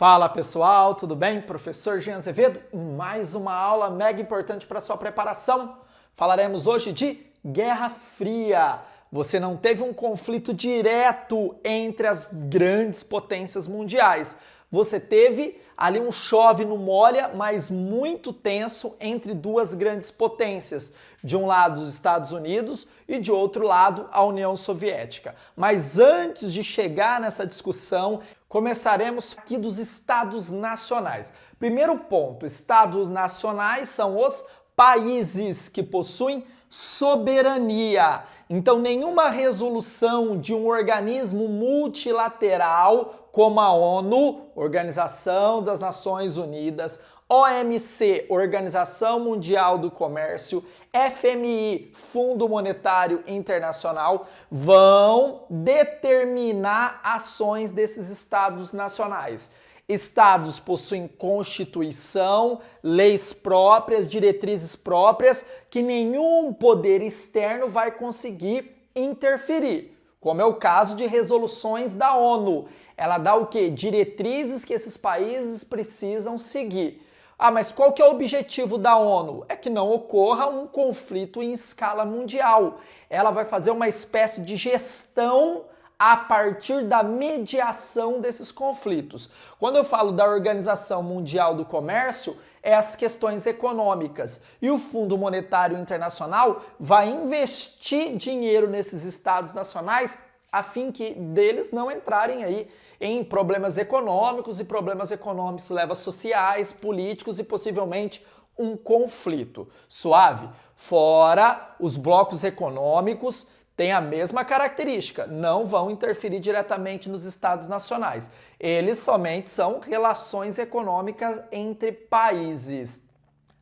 Fala pessoal, tudo bem? Professor Jean Azevedo, em mais uma aula mega importante para sua preparação. Falaremos hoje de Guerra Fria. Você não teve um conflito direto entre as grandes potências mundiais. Você teve ali um chove no molha, mas muito tenso entre duas grandes potências. De um lado os Estados Unidos e de outro lado a União Soviética. Mas antes de chegar nessa discussão, começaremos aqui dos Estados Nacionais. Primeiro ponto, Estados Nacionais são os países que possuem soberania. Então, nenhuma resolução de um organismo multilateral como a ONU, Organização das Nações Unidas, OMC, Organização Mundial do Comércio, FMI, Fundo Monetário Internacional, vão determinar ações desses estados nacionais. Estados possuem constituição, leis próprias, diretrizes próprias, que nenhum poder externo vai conseguir interferir, como é o caso de resoluções da ONU. Ela dá o quê? Diretrizes que esses países precisam seguir. Ah, mas qual que é o objetivo da ONU? É que não ocorra um conflito em escala mundial. Ela vai fazer uma espécie de gestão a partir da mediação desses conflitos. Quando eu falo da Organização Mundial do Comércio, é as questões econômicas. E o Fundo Monetário Internacional vai investir dinheiro nesses estados nacionais a fim que deles não entrarem aí em problemas econômicos, e problemas econômicos levam a sociais, políticos e possivelmente um conflito. Suave? Fora os blocos econômicos, tem a mesma característica, não vão interferir diretamente nos estados nacionais. Eles somente são relações econômicas entre países.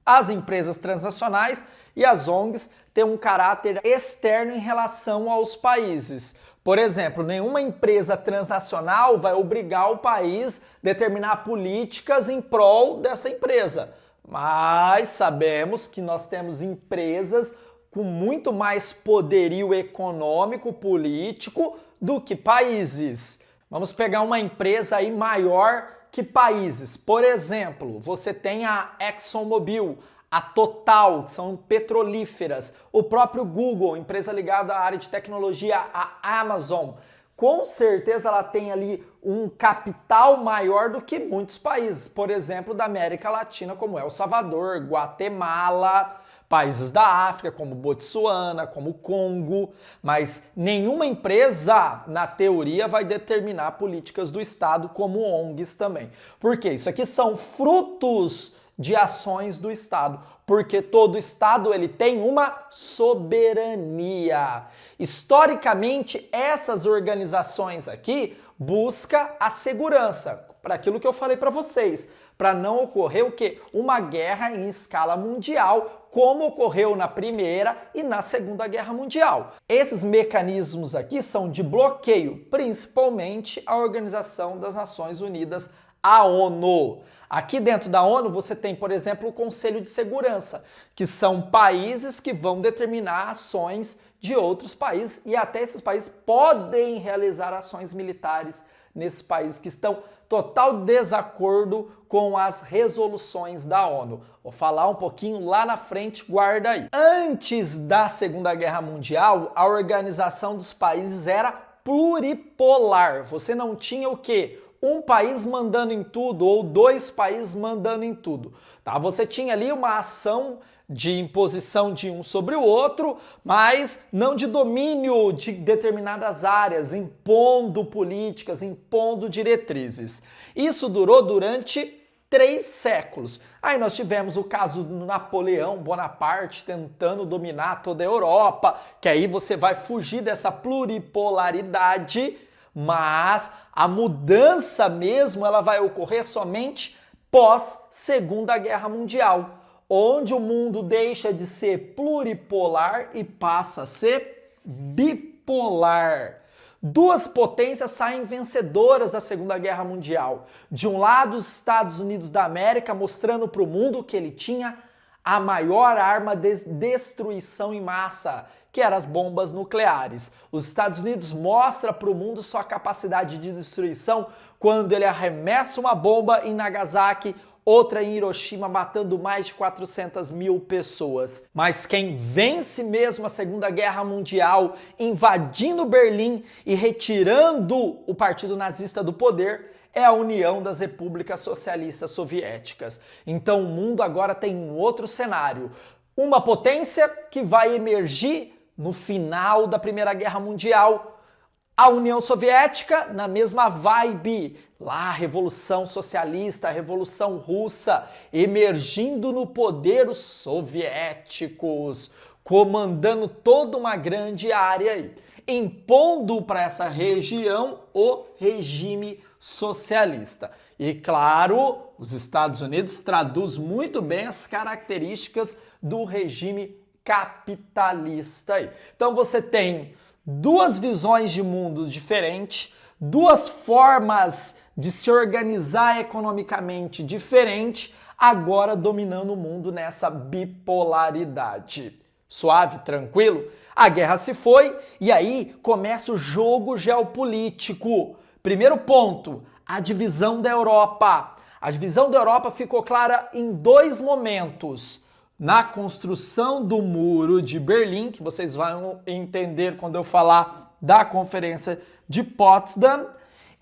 As empresas transnacionais e as ONGs têm um caráter externo em relação aos países. Por exemplo, nenhuma empresa transnacional vai obrigar o país a determinar políticas em prol dessa empresa. Mas sabemos que nós temos empresas com muito mais poderio econômico, político, do que países. Vamos pegar uma empresa aí maior que países. Por exemplo, você tem a ExxonMobil, a Total, que são petrolíferas, o próprio Google, empresa ligada à área de tecnologia, a Amazon. Com certeza ela tem ali um capital maior do que muitos países, por exemplo, da América Latina, como El Salvador, Guatemala, países da África, como Botsuana, como Congo, mas nenhuma empresa, na teoria, vai determinar políticas do Estado, como ONGs também. Por quê? Isso aqui são frutos de ações do Estado, porque todo Estado ele tem uma soberania. Historicamente, essas organizações aqui buscam a segurança, para aquilo que eu falei para vocês, para não ocorrer o quê? Uma guerra em escala mundial, como ocorreu na Primeira e na Segunda Guerra Mundial. Esses mecanismos aqui são de bloqueio, principalmente a Organização das Nações Unidas, a ONU. Aqui dentro da ONU você tem, por exemplo, o Conselho de Segurança, que são países que vão determinar ações de outros países, e até esses países podem realizar ações militares nesses países que estão total desacordo com as resoluções da ONU. Vou falar um pouquinho lá na frente, guarda aí. Antes da Segunda Guerra Mundial, a organização dos países era pluripolar. Você não tinha o quê? Um país mandando em tudo ou dois países mandando em tudo. Tá? Você tinha ali uma ação de imposição de um sobre o outro, mas não de domínio de determinadas áreas, impondo políticas, impondo diretrizes. Isso durou durante 3 séculos. Aí nós tivemos o caso do Napoleão Bonaparte tentando dominar toda a Europa, que aí você vai fugir dessa pluripolaridade, mas a mudança mesmo ela vai ocorrer somente pós Segunda Guerra Mundial, onde o mundo deixa de ser pluripolar e passa a ser bipolar. Duas potências saem vencedoras da Segunda Guerra Mundial. De um lado, os Estados Unidos da América mostrando para o mundo que ele tinha a maior arma de destruição em massa, que eram as bombas nucleares. Os Estados Unidos mostra para o mundo sua capacidade de destruição quando ele arremessa uma bomba em Nagasaki, outra em Hiroshima, matando mais de 400 mil pessoas. Mas quem vence mesmo a Segunda Guerra Mundial, invadindo Berlim e retirando o Partido Nazista do poder, é a União das Repúblicas Socialistas Soviéticas. Então o mundo agora tem um outro cenário. Uma potência que vai emergir no final da Primeira Guerra Mundial. A União Soviética, na mesma vibe, lá a Revolução Socialista, a Revolução Russa, emergindo no poder os soviéticos, comandando toda uma grande área, impondo para essa região o regime socialista. E claro, os Estados Unidos traduz muito bem as características do regime capitalista. Então você tem duas visões de mundo diferentes, duas formas de se organizar economicamente diferentes, agora dominando o mundo nessa bipolaridade. Suave, tranquilo? A guerra se foi e aí começa o jogo geopolítico. Primeiro ponto, a divisão da Europa. A divisão da Europa ficou clara em dois momentos. Na construção do Muro de Berlim, que vocês vão entender quando eu falar da Conferência de Potsdam,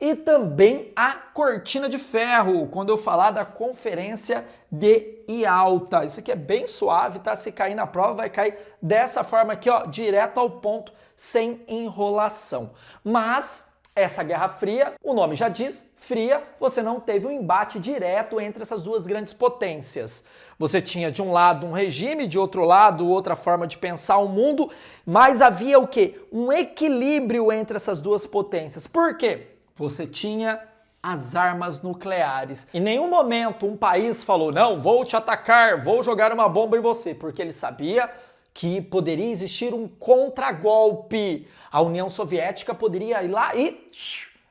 e também a Cortina de Ferro, quando eu falar da Conferência de Yalta. Isso aqui é bem suave, tá? Se cair na prova, vai cair dessa forma aqui, ó, direto ao ponto, sem enrolação. Mas essa Guerra Fria, o nome já diz, fria, você não teve um embate direto entre essas duas grandes potências. Você tinha de um lado um regime, de outro lado outra forma de pensar o mundo, mas havia o quê? Um equilíbrio entre essas duas potências. Por quê? Você tinha as armas nucleares. Em nenhum momento um país falou, não, vou te atacar, vou jogar uma bomba em você, porque ele sabia que poderia existir um contragolpe. A União Soviética poderia ir lá e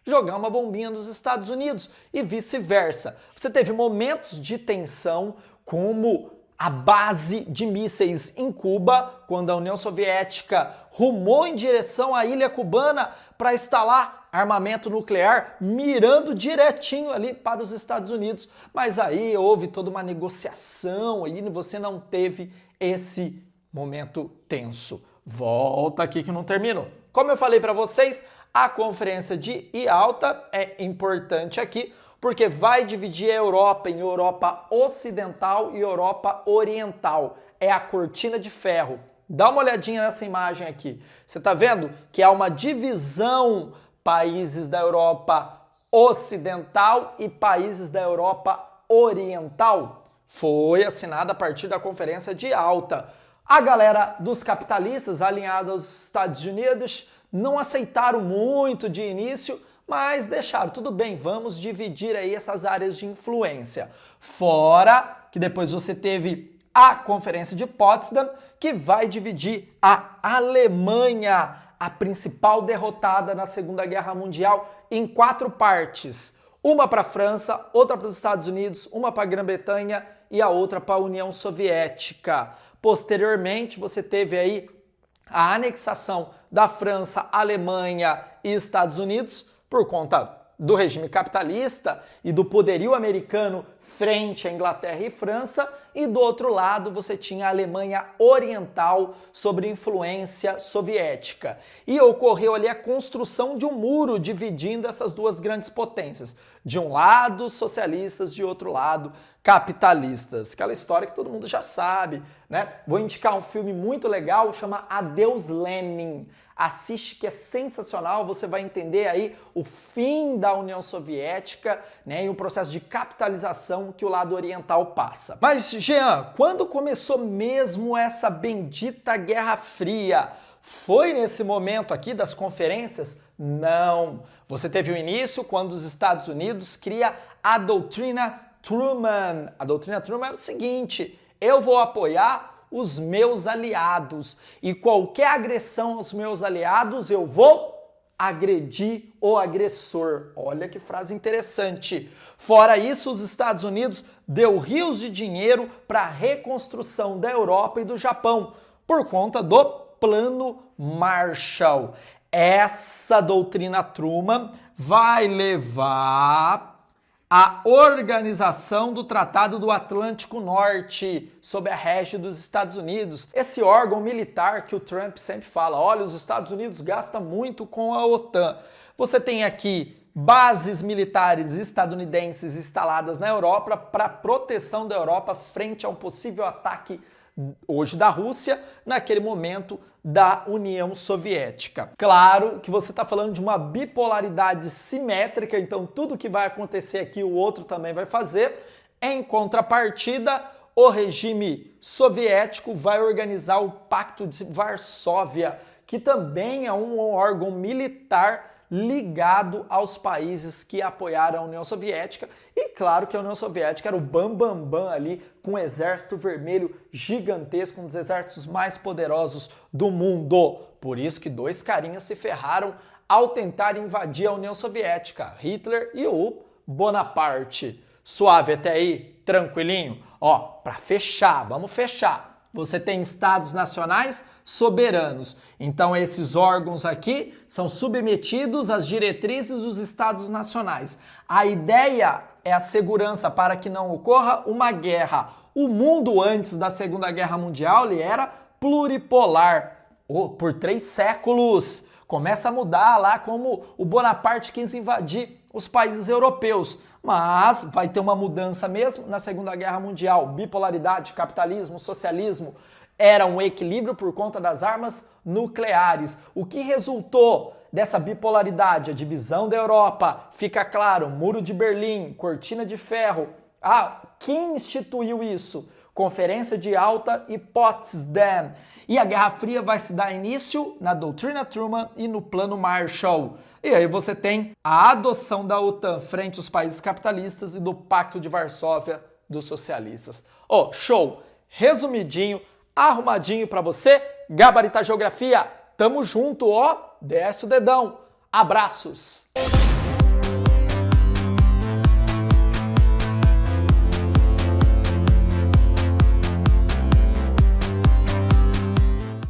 jogar uma bombinha nos Estados Unidos e vice-versa. Você teve momentos de tensão, como a base de mísseis em Cuba, quando a União Soviética rumou em direção à ilha cubana para instalar armamento nuclear, mirando direitinho ali para os Estados Unidos. Mas aí houve toda uma negociação e você não teve esse momento tenso. Volta aqui que não terminou. Como eu falei para vocês, a Conferência de Yalta é importante aqui porque vai dividir a Europa em Europa Ocidental e Europa Oriental. É a cortina de ferro. Dá uma olhadinha nessa imagem aqui. Você está vendo que há uma divisão, países da Europa Ocidental e países da Europa Oriental? Foi assinada a partir da Conferência de Yalta. A galera dos capitalistas, alinhada aos Estados Unidos, não aceitaram muito de início, mas deixaram, tudo bem, vamos dividir aí essas áreas de influência. Fora que depois você teve a Conferência de Potsdam, que vai dividir a Alemanha, a principal derrotada na Segunda Guerra Mundial, em 4 partes. Uma para a França, outra para os Estados Unidos, uma para a Grã-Bretanha e a outra para a União Soviética. Posteriormente, você teve aí a anexação da França, Alemanha e Estados Unidos por conta do regime capitalista e do poderio americano frente à Inglaterra e França, e do outro lado você tinha a Alemanha Oriental sob influência soviética. E ocorreu ali a construção de um muro dividindo essas duas grandes potências. De um lado, socialistas, de outro lado, capitalistas. Aquela história que todo mundo já sabe, né? Vou indicar um filme muito legal, chama Adeus Lenin. Assiste, que é sensacional, você vai entender aí o fim da União Soviética, né, e o processo de capitalização que o lado oriental passa. Mas, Jean, quando começou mesmo essa bendita Guerra Fria? Foi nesse momento aqui das conferências? Não. Você teve o início quando os Estados Unidos cria a doutrina Truman. A doutrina Truman era o seguinte: eu vou apoiar os meus aliados e qualquer agressão aos meus aliados eu vou agredir o agressor. Olha que frase interessante. Fora isso, os Estados Unidos deu rios de dinheiro para a reconstrução da Europa e do Japão por conta do Plano Marshall. Essa doutrina Truman vai levar a organização do Tratado do Atlântico Norte, sob a régide dos Estados Unidos. Esse órgão militar que o Trump sempre fala, olha, os Estados Unidos gastam muito com a OTAN. Você tem aqui bases militares estadunidenses instaladas na Europa para proteção da Europa frente a um possível ataque hoje da Rússia, naquele momento da União Soviética. Claro que você está falando de uma bipolaridade simétrica, então tudo que vai acontecer aqui o outro também vai fazer. Em contrapartida, o regime soviético vai organizar o Pacto de Varsóvia, que também é um órgão militar ligado aos países que apoiaram a União Soviética. E claro que a União Soviética era o bambambam ali, com um exército vermelho gigantesco, um dos exércitos mais poderosos do mundo. Por isso que dois carinhas se ferraram ao tentar invadir a União Soviética, Hitler e o Bonaparte. Suave até aí? Tranquilinho? Ó, para fechar, vamos fechar. Você tem estados nacionais soberanos. Então esses órgãos aqui são submetidos às diretrizes dos estados nacionais. A ideia é a segurança para que não ocorra uma guerra. O mundo antes da Segunda Guerra Mundial ele era pluripolar. Por 3 séculos. Começa a mudar lá como o Bonaparte quis invadir os países europeus. Mas vai ter uma mudança mesmo na Segunda Guerra Mundial. Bipolaridade, capitalismo, socialismo. Era um equilíbrio por conta das armas nucleares. O que resultou dessa bipolaridade? A divisão da Europa. Fica claro, Muro de Berlim, Cortina de Ferro. Quem instituiu isso? Conferência de Alta e Potsdam. E a Guerra Fria vai se dar início na doutrina Truman e no Plano Marshall. E aí você tem a adoção da OTAN frente aos países capitalistas e do Pacto de Varsóvia dos socialistas. Show! Resumidinho, arrumadinho para você, Gabarita Geografia. Tamo junto, desce o dedão. Abraços!